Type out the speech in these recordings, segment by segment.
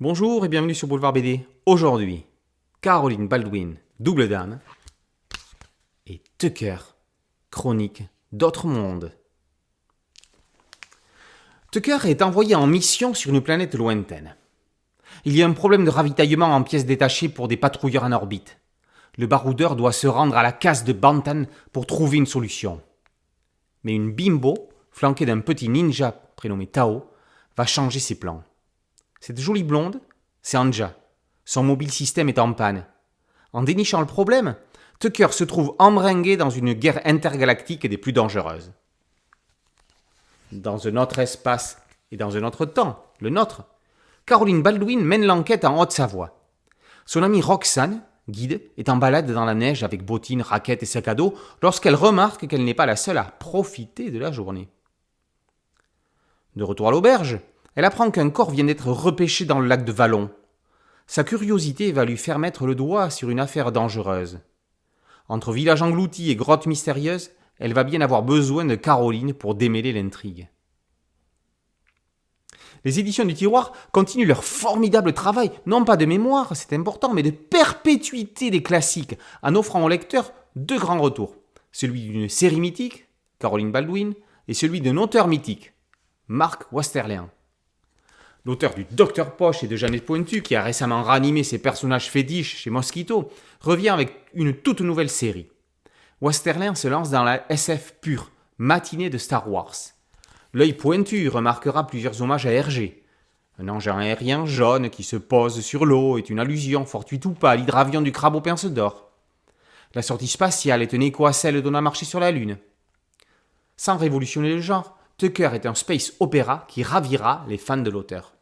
Bonjour et bienvenue sur Boulevard BD. Aujourd'hui, Caroline Baldwin, double dame, et Tucker, chronique d'autres mondes. Tucker est envoyé en mission sur une planète lointaine. Il y a un problème de ravitaillement en pièces détachées pour des patrouilleurs en orbite. Le baroudeur doit se rendre à la case de Bantan pour trouver une solution. Mais une bimbo, flanquée d'un petit ninja prénommé Tao, va changer ses plans. Cette jolie blonde, c'est Anja. Son mobile système est en panne. En dénichant le problème, Tucker se trouve embringué dans une guerre intergalactique des plus dangereuses. Dans un autre espace et dans un autre temps, le nôtre, Caroline Baldwin mène l'enquête en Haute-Savoie. Son amie Roxane, guide, est en balade dans la neige avec bottines, raquettes et sac à dos lorsqu'elle remarque qu'elle n'est pas la seule à profiter de la journée. De retour à l'auberge, elle apprend qu'un corps vient d'être repêché dans le lac de Vallon. Sa curiosité va lui faire mettre le doigt sur une affaire dangereuse. Entre village englouti et grotte mystérieuse, elle va bien avoir besoin de Caroline pour démêler l'intrigue. Les éditions du Tiroir continuent leur formidable travail, non pas de mémoire, c'est important, mais de perpétuité des classiques, en offrant au lecteur deux grands retours. Celui d'une série mythique, Caroline Baldwin, et celui d'un auteur mythique, Mark Westerlin. L'auteur du Docteur Poche et de Jeannette Pointu, qui a récemment ranimé ses personnages fétiches chez Mosquito, revient avec une toute nouvelle série. Westerlin se lance dans la SF pure, matinée de Star Wars. L'œil pointu remarquera plusieurs hommages à Hergé. Un engin aérien jaune qui se pose sur l'eau est une allusion fortuite ou pas à l'hydravion du crabe aux pinces d'or. La sortie spatiale est un écho à celle d'On a marché sur la Lune. Sans révolutionner le genre, Tucker est un space opéra qui ravira les fans de l'auteur.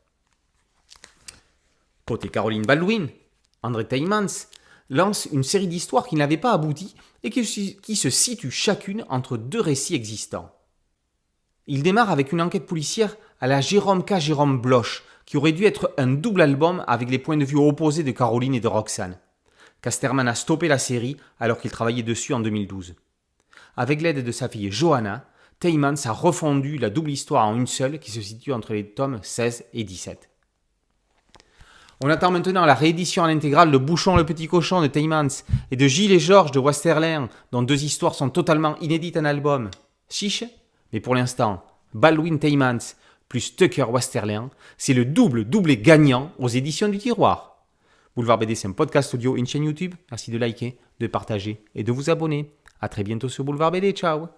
Côté Caroline Baldwin, André Teymans lance une série d'histoires qui n'avaient pas abouti et qui se situent chacune entre deux récits existants. Il démarre avec une enquête policière à la Jérôme K. Jérôme Bloch, qui aurait dû être un double album avec les points de vue opposés de Caroline et de Roxane. Casterman a stoppé la série alors qu'il travaillait dessus en 2012. Avec l'aide de sa fille Johanna, Teymans a refondu la double histoire en une seule qui se situe entre les tomes 16 et 17. On attend maintenant la réédition en intégrale de Bouchon le petit cochon de Teymans et de Gilles et Georges de Westerlin, dont deux histoires sont totalement inédites en album. Chiche, mais pour l'instant, Baldwin Teymans plus Tucker Westerlin, c'est le doublé gagnant aux éditions du Tiroir. Boulevard BD, c'est un podcast audio et une chaîne YouTube. Merci de liker, de partager et de vous abonner. A très bientôt sur Boulevard BD. Ciao.